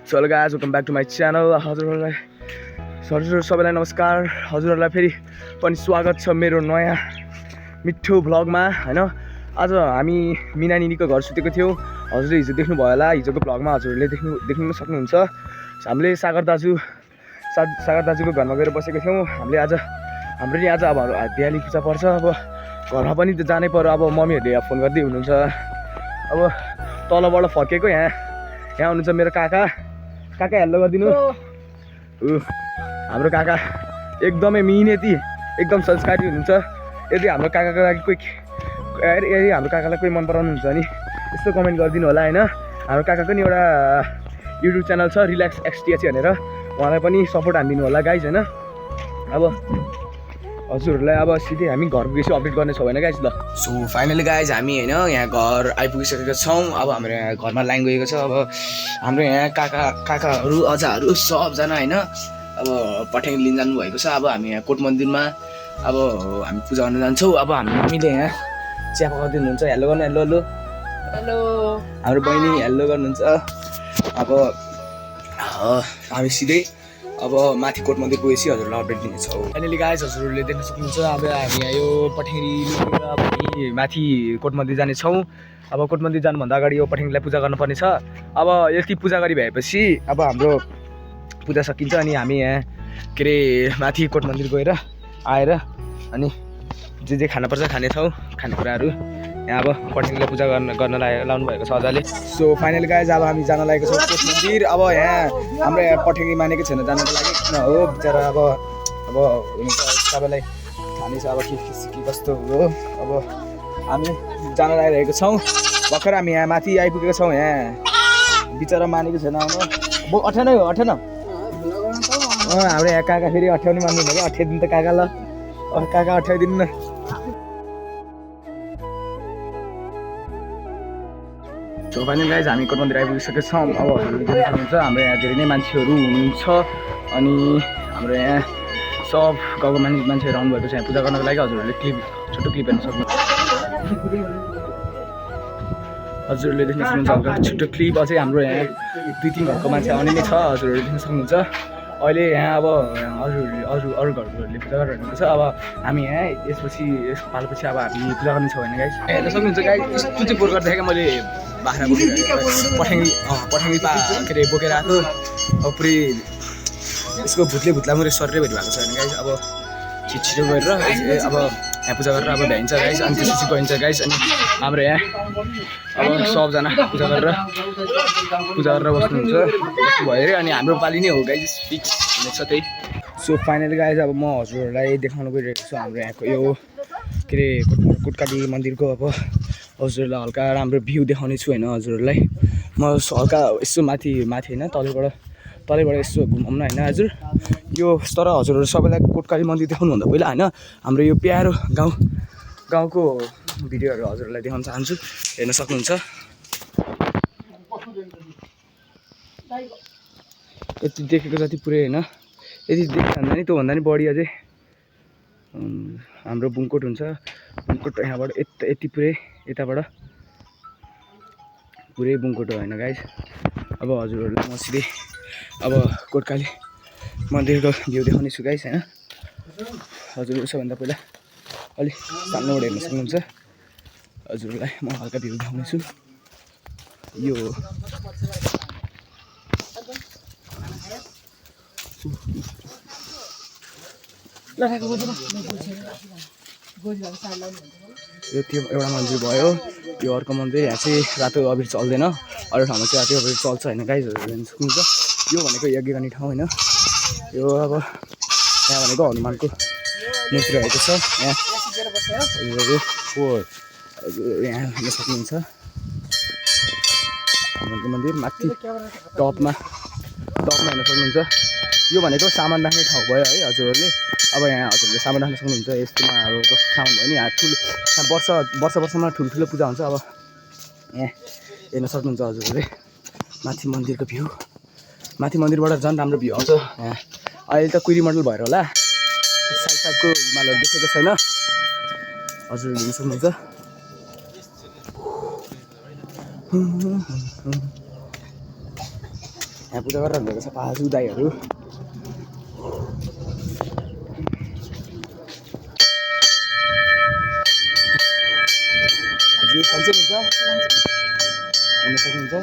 So hello guys welcome back to my channel. हजुरहरूलाई सबैलाई नमस्कार। हजुरहरूलाई फेरि पनि स्वागत छ मेरो नयाँ मिठो भ्लगमा हैन। आज हामी मिना निनीको घर सुतेको थियौँ। हजुरले हिजो देख्नुभयो होला, हिजोको भ्लगमा हजुरहरूले देख्नु सक्नुहुन्छ। हामीले सागर दाजुको घरमा गएर बसेको थियौँ। हाम्रो नि आज अब दिवाली पूजा पर्छ। अब घरमा पनि त जानै पर्यो। अब मम्मीहरूले फोन गर्दै हुनुहुन्छ। अब तलबाट फर्केको यहाँ हुनुहुन्छ मेरो काका हेल्लो गरिदिनु। हाम्रो काका एकदमै मिहिनेती, एकदम संस्कारी हुनुहुन्छ। यदि हाम्रो काकालाई कोही मन पराउनुहुन्छ भने यस्तो कमेन्ट गरिदिनु होला हैन। हाम्रो काकाको नि एउटा युट्युब च्यानल छ रिल्याक्स एक्सटिएच भनेर, उहाँलाई पनि सपोर्ट हानिदिनु होला गाइज हैन। अब हजुरहरूलाई अब सिधै हामी घरको विषय अपडेट गर्ने छौँ होइन गाइज। ल सो फाइनली गाइज हामी होइन यहाँ घर आइपुगिसकेका छौँ। अब हाम्रो यहाँ घरमा लाइन गएको छ। अब हाम्रो यहाँ काकाहरू अजाहरू सबजना होइन अब पठ्याङ लिन जानुभएको छ। अब हामी यहाँ कोट मन्दिरमा अब हामी पूजा गर्न जान्छौँ। अब हाम्रो मम्मीले यहाँ चिया पकाउँदै हुनुहुन्छ। हेलो गर्नु, हेलो हेलो हेलो। हाम्रो बहिनी हेलो गर्नुहुन्छ। अब हामी सिधै अब माथि कोट मन्दिर पुगेपछि हजुरलाई अपडेट दिनेछौँ। फाइनली गाइज हजुरहरूले देख्न सक्नुहुन्छ अब हामी यो पठ्याङ्ग्री लिएर हामी माथि कोट मन्दिर जानेछौँ। अब कोट मन्दिर जानुभन्दा अगाडि यो पठ्याङ्ग्रीलाई पूजा गर्नुपर्ने छ। अब यति पूजा गरी भएपछि अब हाम्रो पूजा सकिन्छ। अनि हामी यहाँ के अरे माथि कोट मन्दिर गएर आएर अनि जे खानुपर्छ खानेकुराहरू यहाँ अब पठ्याङ्ग्रीलाई पूजा गर्न लाउनु भएको छ अजाले। सो फाइनल गाइज अब हामी जान लागेको छौँ कोट मन्दिर। अब यहाँ हाम्रो यहाँ पठ्याङ्ग्री मानेको छैन जानको लागि किन हो बिचरा। अब हुनु त सबैलाई थाहा नै छ अब के कस्तो हो। अब हामी जान लागिरहेको छौँ। भर्खर हामी यहाँ माथि आइपुगेको छौँ। यहाँ बिचरा मानेको छैन आउनु। अठाउनै हो अठाउन। हाम्रो यहाँ काका फेरि अठाउनै मान्नु भयो। अठाइदिनु त काका। ल काका अठाइदिनु न। सो फाइनल गाइज हामी कोट मन्दिर आइपुगिसकेका छौँ। अब हजुरले देख्न सक्नुहुन्छ हाम्रो यहाँ धेरै नै मान्छेहरू हुनुहुन्छ। अनि हाम्रो यहाँ सब गाउँको मान्छेहरू आउनुभएको छ यहाँ पूजा गर्नको लागि। हजुरहरूले छोटो क्लिप हेर्न सक्नुहुन्छ। हजुरहरूले देख्न सक्नुहुन्छ छोटो क्लिप। अझै हाम्रो यहाँ 2-3 घरको मान्छे आउने नै छ। हजुरहरूले देख्न सक्नुहुन्छ। अहिले यहाँ अब अरू घरकोहरूले पूजा गरिरहेको छ। अब हामी यहाँ यसपछि पालोपछि अब हामी पूजा गर्ने छौँ होइन गाइज। हेर्न सक्नुहुन्छ गाइज यस्तो चाहिँ बोर गर्दाखेरि मैले बाख्रा पठ्याङ्ग्री के अरे बोकेर आएको। अब पुरै यसको भुत्ला मेरो शरीरै भेट भएको छ होइन गाइज। अब छिटो गरेर अब यहाँ पूजा गरेर अब भ्याइन्छ गाइज। अनि त्यसपछि गइन्छ गाइज। अनि हाम्रो यहाँ अब सबजना पूजा गरेर बस्नुहुन्छ भयो अरे। अनि हाम्रो पालि नै हो गाइज फिक्स हुनेछ त्यही। सो फाइनली गाइज अब म हजुरहरूलाई देखाउन गइरहेको छु हाम्रो यहाँको यो के अरे कोटकाली मन्दिरको। अब हजुरहरूलाई हल्का राम्रो भ्यू देखाउने छु होइन हजुरहरूलाई। म हल्का यसो माथि होइन तलैबाट यसो घुमाउँ न होइन हजुर। यो तर हजुरहरू सबैलाई कोटकाली मन्दिर देखाउनुभन्दा पहिला होइन हाम्रो यो प्यारो गाउँको भिडियोहरू हजुरहरूलाई देखाउन चाहन्छु। हेर्न सक्नुहुन्छ। यति देखेको जति पुरै होइन, यति देख्दा नि त्योभन्दा नि बढी अझै हाम्रो बुङकोट हुन्छ। बुङकोट यहाँबाट यति पुरै यताबाट पुरै बुङकोट हो होइन गाइज। अब हजुरहरूलाई म सिधै अब कोटकाली मन्दिरको भ्यू देखाउने छु गाइज होइन। हजुरहरू सबभन्दा पहिला अलिक सामनेबाट हेर्न सक्नुहुन्छ। हजुरहरूलाई म हल्का भ्यू देखाउने छु। यो त्यो एउटा मन्दिर भयो। यो अर्को मन्दिर। यहाँ चाहिँ रातो अबिर चल्दैन, अरू ठाउँमा चाहिँ रातो अबिर चल्छ होइन गाइजहरू हेर्न सक्नुहुन्छ। यो भनेको यज्ञ गर्ने ठाउँ होइन। यो अब यहाँ भनेको हनुमानको मूर्ति रहेको छ। यहाँ हजुर यहाँ हेर्न सक्नुहुन्छ हनुमानको मन्दिर माथि टपमा हेर्न सक्नुहुन्छ। यो भनेको सामान राख्ने ठाउँ भयो है हजुरहरूले। अब यहाँ हजुरहरूले सामान राख्न सक्नुहुन्छ। यस्तोमा अब कस्तो सामान भयो नि यहाँ वर्षमा ठुल्ठुलो पूजा हुन्छ। अब यहाँ हेर्न सक्नुहुन्छ हजुरहरूले माथि मन्दिरको भ्यू। माथि मन्दिरबाट झन् राम्रो भ्यू आउँछ। यहाँ अहिले त कुइरी मोडल भएर होला साइडको हिमालहरू देखेको छैन। हजुरहरूले हेर्न सक्नुहुन्छ। यहाँ पूजा गरिरहनु भएको छ पाजु दाईहरू। हजुर सन्चै हुन्छ आउनु सक्नुहुन्छ।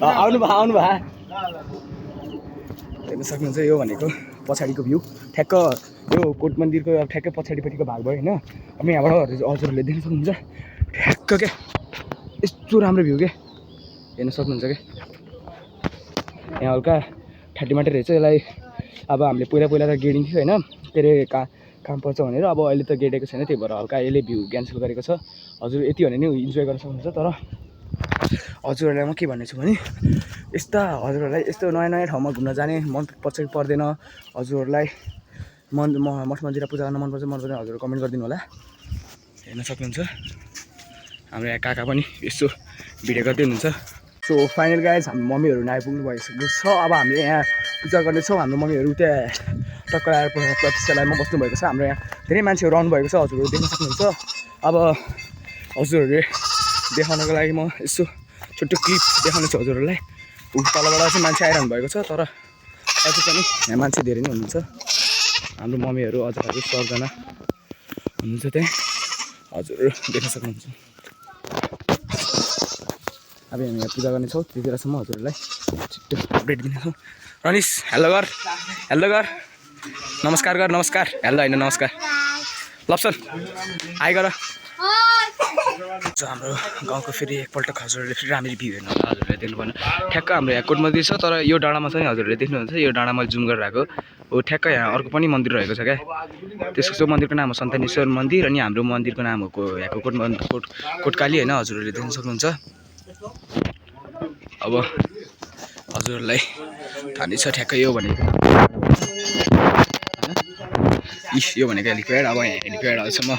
आउनु भयो हेर्न सक्नुहुन्छ। यो भनेको पछाडिको भ्यू ठ्याक्क यो कोट मन्दिरको ठ्याक्कै पछाडिपट्टिको भाग भयो होइन। अनि यहाँबाट हजुरहरूले देख्न सक्नुहुन्छ ठ्याक्क क्या यस्तो राम्रो भ्यू क्या हेर्न सक्नुहुन्छ क्या। यहाँ हल्का ठाटीमाटी रहेछ यसलाई। अब हामीले पहिला त गेडिङ थियो होइन के अरे काम पर्छ भनेर, अब अहिले त गेडेको छैन त्यही भएर हल्का यसले भ्यू क्यान्सल गरेको छ। हजुर यति भने नि इन्जोय गर्न सक्नुहुन्छ। तर हजुरहरूलाई म के भन्ने छु भने हजुरहरूलाई यस्तो नयाँ ठाउँमा घुम्न जाने मन पर्छ कि पर्दैन, हजुरहरूलाई मठ मन्दिर पूजा गर्न मनपर्छ मनपर्दैन हजुर कमेन्ट गरिदिनु होला। हेर्न सक्नुहुन्छ हाम्रो यहाँ काका पनि यसो भिडियो गर्दै हुनुहुन्छ। सो फाइनल गाइज हाम्रो मम्मीहरू नआइपुग्नु भइसकेको छ। अब हामीले यहाँ पूजा गर्नेछौँ। हाम्रो मम्मीहरू त्यहाँ टक्क आएर प्रतिष्ठालयमा बस्नुभएको छ। हाम्रो यहाँ धेरै मान्छेहरू आउनुभएको छ, हजुरहरू देख्न सक्नुहुन्छ। अब हजुरहरूले देखाउनको लागि म यसो छोटो क्लिप देखाउने छु हजुरहरूलाई। तलबाट चाहिँ मान्छे आइरहनु भएको छ, तर अझै पनि यहाँ मान्छे धेरै नै हुनुहुन्छ। हाम्रो मम्मीहरू हजुरहरू 7जना हुनुहुन्छ त्यहाँ, हजुरहरू देख्न सक्नुहुन्छ। अब हामी यहाँ पूजा गर्नेछौँ, त्यति बेलासम्म हजुरहरूलाई छिट्टो अपडेट दिनेछौँ। रनिस हेलो गर, हेलो गर, नमस्कार गर, नमस्कार हेलो होइन नमस्कार। लप्सन आइ गर। हाम्रो गाउँको फेरि एकपल्ट हजुरहरूले फेरि राम्ररी भ्यू हेर्नु होला। हजुरहरूले देख्नुपर्ने ठ्याक्क हाम्रो यहाँ कोट मन्दिर छ, तर यो डाँडामा चाहिँ हजुरहरूले देख्नुहुन्छ यो डाँडा मैले जुम गरेर आएको हो। ठ्याक्क यहाँ अर्को पनि मन्दिर रहेको छ क्या। त्यसको मन्दिरको नाम हो सन्तानेश्वर मन्दिर अनि हाम्रो मन्दिरको नाम हो यहाँको कोटकाली होइन। हजुरहरूले देख्न सक्नुहुन्छ। अब हजुरहरूलाई थाहा नै छ ठ्याक्कै यो भनेको यो भनेको हेलिप्याड। अब यहाँ हेलिप्याड अहिलेसम्म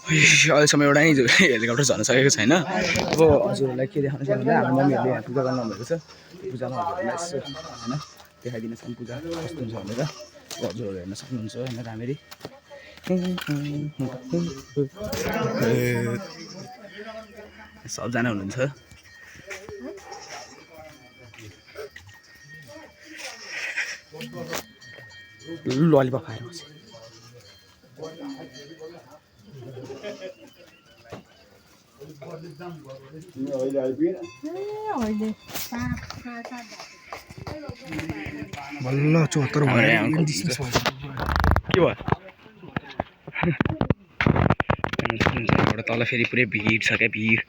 एउटा नै हेलिकप्टर झर्न सकेको छैन। अब हजुरहरूलाई के देखाउनु छ भन्दा हाम्रो मम्मीहरूले यहाँ पूजा गर्नु भएको छ। पूजामा हजुरहरूलाई यसो होइन देखाइदिनेछौँ पूजा कस्तो हुन्छ भनेर। हजुरहरू हेर्न सक्नुहुन्छ होइन राम्ररी। सबजना हुनुहुन्छ। ललिपप खाएर बसेँ। बल्ल 74 भयो के भयो एउटा तल फेरि पुरै भिड छ क्या भिड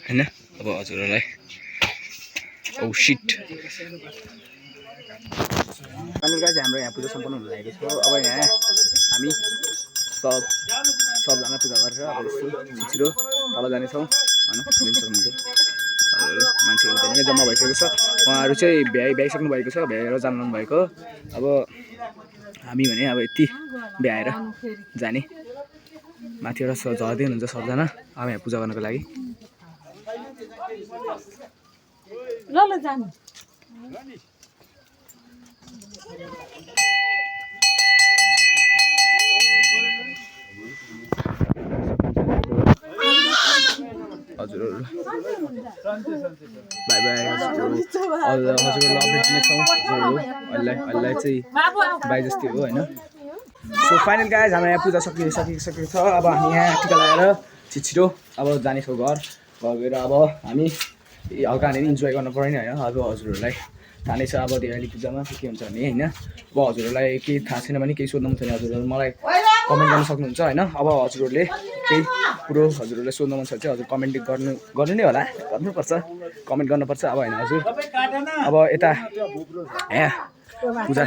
होइन। अब हजुरहरूलाई ओ शिट अनि गाइस हाम्रो यहाँ पूजा सम्पन्न हुन लागेको छ। अब यहाँ हामी सबजना पूजा गरेर अब छिटो तल जानेछौँ होइन। हजुर मान्छेहरू धेरै जम्मा भइसकेको छ। उहाँहरू चाहिँ भ्याइसक्नु भएको छ, भ्याएर जानु भएको। अब हामी भने अब यति भ्याएर जाने माथिबाट झर्दै हुनुहुन्छ सबजना अब यहाँ पूजा गर्नको लागि। हजुरहरू बाई बाई। हजुरहरूलाई अपडेट दिनेछौँ। हजुरहरूलाई चाहिँ बाई जस्तै हो होइन। सो फाइनल गाइज हाम्रो यहाँ पूजा सकिसकेको छ। अब हामी यहाँ टिका लगाएर छिटो अब जानेछौँ घर गएर। अब हामी हल्का हानेर इन्जोय गर्नु पर्यो नि होइन। अब हजुरहरूलाई थाहा नै छ अब दिवाली पूजामा के हुन्छ भने होइन। अब हजुरहरूलाई केही थाहा छैन भने केही सोध्नु मन छ भने हजुरहरू मलाई कमेन्ट गर्न सक्नुहुन्छ होइन। अब हजुरहरूले केही कुरो हजुरहरूलाई सोध्नु मन छ भने चाहिँ हजुर कमेन्ट गर्नु नै होला, गर्नुपर्छ, कमेन्ट गर्नुपर्छ। अब होइन हजुर अब यता यहाँ पूजा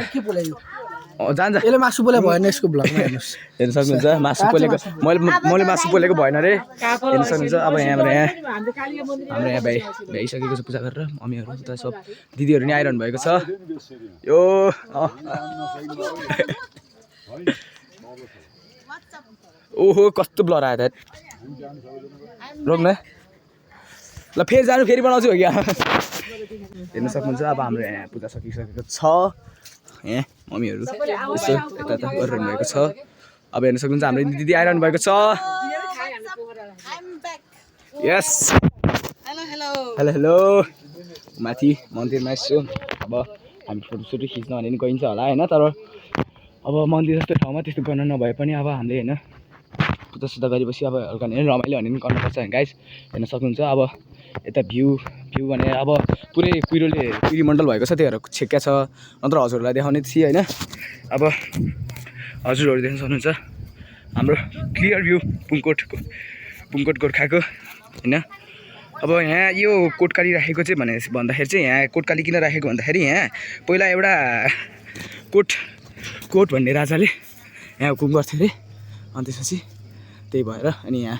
जान्छ यसले मासु पोले भएन यसको भ्लगमा हेर्नुहोस् हेर्न सक्नुहुन्छ। मासु पोलेको मैले मासु पोलेको भएन रे हेर्न सक्नुहुन्छ। अब हाम्रो यहाँ भ्याइसकेको छ पूजा गरेर। मम्मीहरू त सब दिदीहरू नि आइरहनु भएको छ। यो ओहो कस्तो ब्लर आयो त रोक्न ल फेरि जानु फेरि बनाउँछु हो क्या। हेर्न सक्नुहुन्छ अब हाम्रो यहाँ पूजा सकिसकेको छ। यहाँ मम्मीहरू यसो यता गरिरहनु भएको छ। अब हेर्न सक्नुहुन्छ हाम्रो दिदी आइरहनु भएको छ। यस हेलो हेलो माथि मन्दिरमा यसो अब हामी फोटोसोटो खिच्न भने नि गइन्छ होला होइन तर अब मन्दिर जस्तो ठाउँमा त्यस्तो गर्न नभए पनि अब हामीले होइन पूजासुजा गरेपछि अब हल्का रमाइलो भने नि गर्नुपर्छ गाइस हेर्न सक्नुहुन्छ अब यता भ्यू भने अब पुरै पिरोमण्डल भएको छ त्यही भएर छेक्या छ नत्र हजुरहरूलाई देखाउने थिएँ होइन अब हजुरहरू देख्न सक्नुहुन्छ हाम्रो क्लियर भ्यू पुङकोट गोर्खाको होइन अब यहाँ यो कोटकाली राखेको चाहिँ भन्दाखेरि चाहिँ यहाँ कोटकाली किन राखेको भन्दाखेरि यहाँ पहिला एउटा कोट भन्ने राजाले यहाँ हुकुम गर्थ्यो अरे अनि त्यसपछि त्यही भएर अनि यहाँ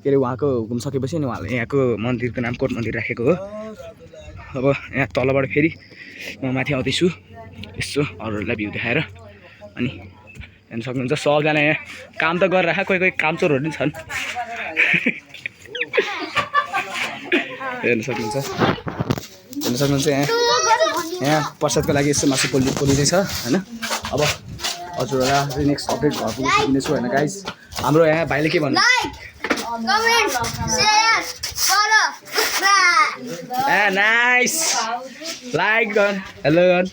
के अरे उहाँको हुकुम सकेपछि अनि उहाँले यहाँको मन्दिरको नाम कोट मन्दिर राखेको हो अब यहाँ तलबाट फेरि म माथि आउँदैछु यसो अरूहरूलाई भ्यू देखाएर अनि हेर्न सक्नुहुन्छ सबजना यहाँ काम त गरिरहेको कोही कामचोरहरू पनि छन् हेर्न सक्नुहुन्छ यहाँ प्रसादको लागि यसो मासु पोलिँदै छ होइन अब हजुरहरूलाई नेक्स्ट अपडेट घर पुगिदिनेछु होइन गाइस हाम्रो यहाँ भाइले के भन्नु nice like gun hello gun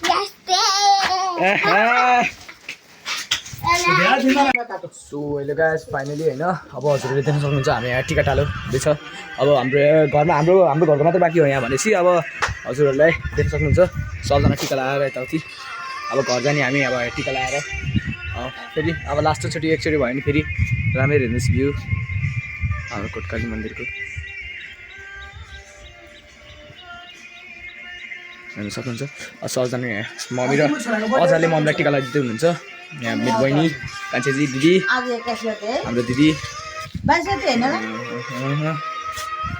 so अहिले गाइस फाइनली होइन अब हजुरहरूले देख्न सक्नुहुन्छ हामी यहाँ टिका टाल्दैछ अब हाम्रो घरमा हाम्रो घरको मात्रै बाँकी हो यहाँ भनेपछि अब हजुरहरूलाई देख्न सक्नुहुन्छ सबजना टिका लगाएर यताउति अब घर जाने हामी अब टिका लगाएर फेरि अब लास्टचोटि एकचोटि भयो भने फेरि राम्रै हेर्नुहोस् भ्यू हाम्रो कोटकाली मन्दिरको हेर्न सक्नुहुन्छ सबजना यहाँ मम्मी र अजाले मम्मीलाई टिका लगाइदिँदै हुनुहुन्छ यहाँ मेरो बहिनी कान्छेजी दिदी हाम्रो दिदी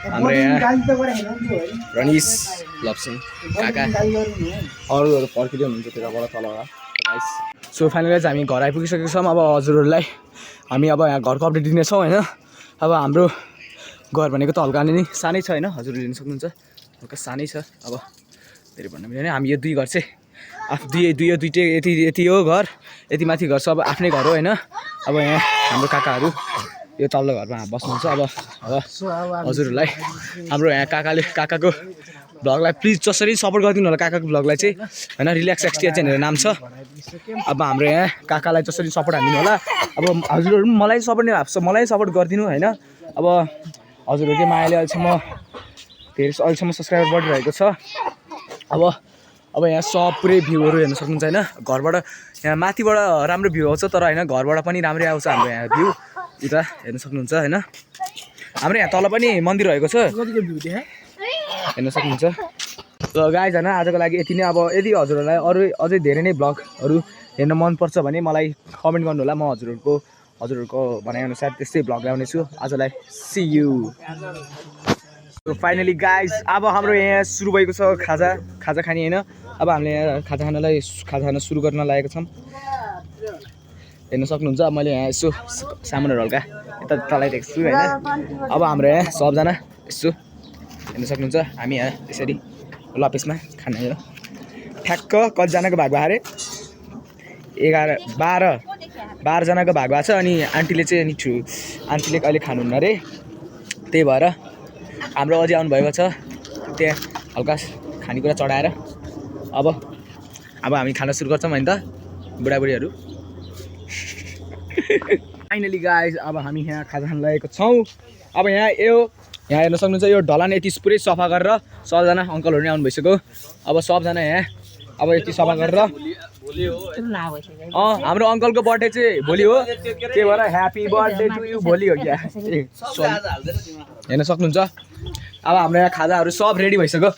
हाम्रो यहाँ रनिस लप्सिङ काका अरूहरू पर्खिँदै हुनुहुन्छ त्यताबाट तलबाट सो फाइनली चाहिँ हामी घर आइपुगिसकेको छौँ अब हजुरहरूलाई हामी अब यहाँ घरको अपडेट दिनेछौँ होइन अब हाम्रो घर भनेको त हल्का नै सानै छ होइन हजुरले लिन सक्नुहुन्छ हल्का सानै छ अब धेरै भन्नु मिल्दैन हामी यो 2 घर चाहिँ दुईटै यति हो घर यति माथि घर छ अब आफ्नै घर हो होइन अब यहाँ हाम्रो काकाहरू यो तल्लो घरमा बस्नुहुन्छ अब हजुरहरूलाई हाम्रो यहाँ काकाको भ्लगलाई प्लिज जसरी सपोर्ट गरिदिनु होला काकाको भ्लगलाई चाहिँ होइन रिल्याक्स एक्सटिया चाहिँ नाम छ अब हाम्रो यहाँ काकालाई जसरी सपोर्ट हानिदिनु होला अब हजुरहरू पनि मलाई सपोर्ट गरिदिनु होइन अब हजुरहरूको मायाले अहिलेसम्म सब्सक्राइबर बढिरहेको छ अब यहाँ सब पुरै भ्यूहरू हेर्न सक्नुहुन्छ होइन घरबाट यहाँ माथिबाट राम्रो भ्यू आउँछ तर होइन घरबाट पनि राम्रै आउँछ हाम्रो यहाँ भ्यू उता हेर्न सक्नुहुन्छ होइन हाम्रो यहाँ तल पनि मन्दिर भएको छ हेर्न सक्नुहुन्छ र गाइज होइन आजको लागि यति नै अब यदि हजुरहरूलाई अझै धेरै नै भ्लगहरू हेर्न मनपर्छ भने मलाई कमेन्ट गर्नु होला म हजुरहरूको भनाइअनुसार त्यस्तै भ्लग ल्याउनेछु आजलाई सी यू फाइनली गाइज अब हाम्रो यहाँ सुरु भएको छ खाजा खाने होइन अब हामीले यहाँ खाजा खान सुरु गर्न लागेको छौँ हेर्न सक्नुहुन्छ मैले यहाँ यसो सामानहरू हल्का यता चलाइदिएको छु होइन अब हाम्रो यहाँ सबजना यसो हेर्न सक्नुहुन्छ हामी यहाँ यसरी लपेसमा खाना हेर ठ्याक्क कतिजनाको भाग भयो अरे 12जनाको भाग भएको छ अनि आन्टीले चाहिँ आन्टीले अहिले खानुहुन्न अरे त्यही भएर हाम्रो अझै आउनुभएको छ त्यहाँ हल्का खानेकुरा चढाएर अब हामी खाना सुरु गर्छौँ होइन त बुढाबुढीहरू फाइनली गाइज अब हामी यहाँ खाजा खान लागेको छौँ अब यहाँ हेर्न सक्नुहुन्छ यो ढलान यति पुरै सफा गरेर सबजना अङ्कलहरू नै आउनु भइसक्यो अब सबजना यहाँ अब यति सफा गरेर हाम्रो अङ्कलको बर्थडे चाहिँ भोलि हो त्यही भएर ह्याप्पी बर्थडे टु यु भोलि हो क्या हेर्न सक्नुहुन्छ अब हाम्रो यहाँ खाजाहरू सब रेडी भइसक्यो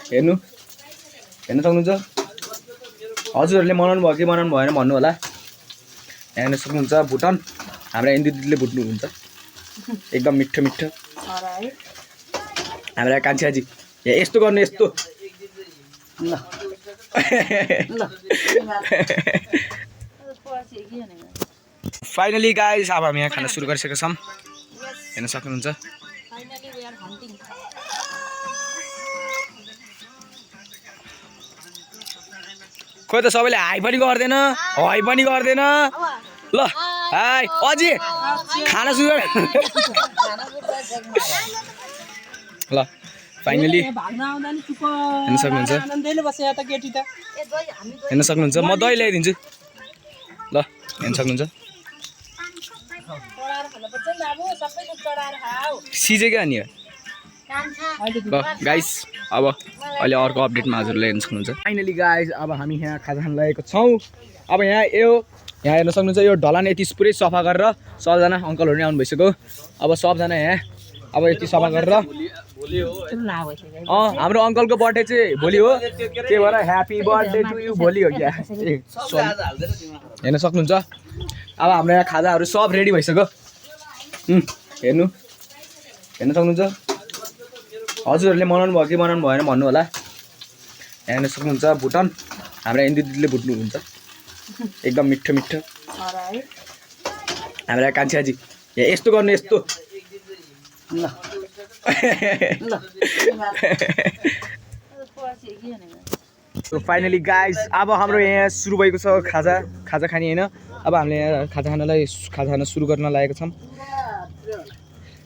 हेर्न सक्नुहुन्छ हजुरहरूले मनाउनु भयो कि मनाउनु भएन भन्नु होला हेर्न सक्नुहुन्छ भुटन हाम्रो इन्दु दिदीले भुट्नुहुन्छ एकदम मिठो हाम्रो कान्छाजी यस्तो गर्नु यस्तो ल फाइनली गाइस अब हामी यहाँ खाना सुरु गरिसकेका छौँ हेर्न सक्नुहुन्छ खोइ त सबैले हाई पनि गर्दैन ल हाई अझै खाना सुरु फाइनली हेर्न सक्नुहुन्छ म दही ल्याइदिन्छु ल हेर्न सक्नुहुन्छ सिजे क्या अनि ल गाइस अब अहिले अर्को अपडेटमा हजुरले हेर्न सक्नुहुन्छ फाइनली गाइस अब हामी यहाँ खाजा खान लागेको छौँ अब यहाँ हेर्न सक्नुहुन्छ यो ढलान यति पुरै सफा गरेर सबजना अङ्कलहरू नै आउनु भइसक्यो अब सबजना यहाँ अब यति सफा गरेर हाम्रो अङ्कलको बर्थडे चाहिँ भोलि हो त्यही भएर ह्याप्पी बर्थडे टु यु भोलि हो क्या हेर्न सक्नुहुन्छ अब हाम्रो यहाँ खाजाहरू सब रेडी भइसक्यो हेर्नु हेर्न सक्नुहुन्छ हजुरहरूले मनाउनु भयो कि मनाउनु भएन भन्नु होला हेर्न सक्नुहुन्छ भुटन हाम्रो इन्दी दिदीले भुट्नुहुन्छ एकदम मिठो मिठो हाम्रो कान्छाजी यस्तो गर्नु यस्तो ल फाइनली गाइस अब हाम्रो यहाँ सुरु भएको छ खाजा खाने होइन अब हामीले यहाँ खाजा खान सुरु गर्न लागेको छौँ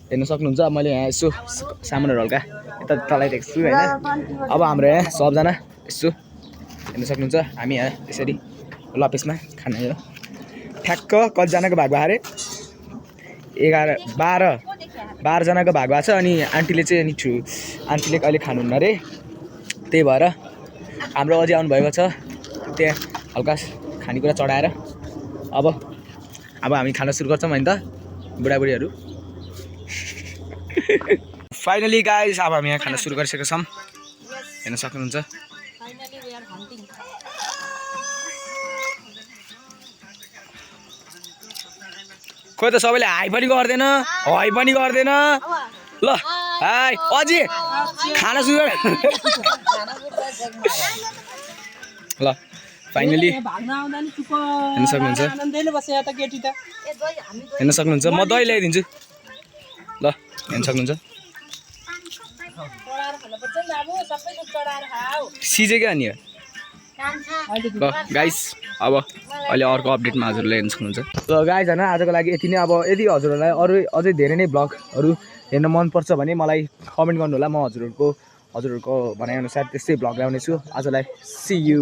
हेर्न सक्नुहुन्छ मैले यहाँ यसो सामानहरू हल्का यता तलाइदिएको छु होइन अब हाम्रो यहाँ सबजना यसो हेर्न सक्नुहुन्छ हामी यहाँ यसरी लपेसमा खाना हो ठ्याक्क कतिजनाको भाग भयो अरे 12जनाको भाग भएको छ अनि आन्टीले चाहिँ आन्टीले अहिले खानुहुन्न अरे त्यही भएर हाम्रो अझै आउनुभएको छ त्यहाँ हल्का खानेकुरा चढाएर अब हामी खाना सुरु गर्छौँ होइन त बुढाबुढीहरू फाइनली गाइस अब हामी यहाँ खाना सुरु गरिसकेका छौँ हेर्न सक्नुहुन्छ खोइ त सबैले हाई पनि गर्दैन ल हाई अझै खाना सुरु ल फाइनली हेर्न सक्नुहुन्छ म दही ल्याइदिन्छु ल हेर्न सक्नुहुन्छ सिजे क्या अनि ल गाइस अब अहिले अर्को अपडेटमा हजुरले हेर्न सक्नुहुन्छ ल गाइस होइन आजको लागि यति नै अब यदि हजुरहरूलाई अझै धेरै नै भ्लगहरू हेर्न मनपर्छ भने मलाई कमेन्ट गर्नु होला म हजुरहरूको भनाइअनुसार त्यस्तै भ्लग ल्याउनेछु आजलाई सी यू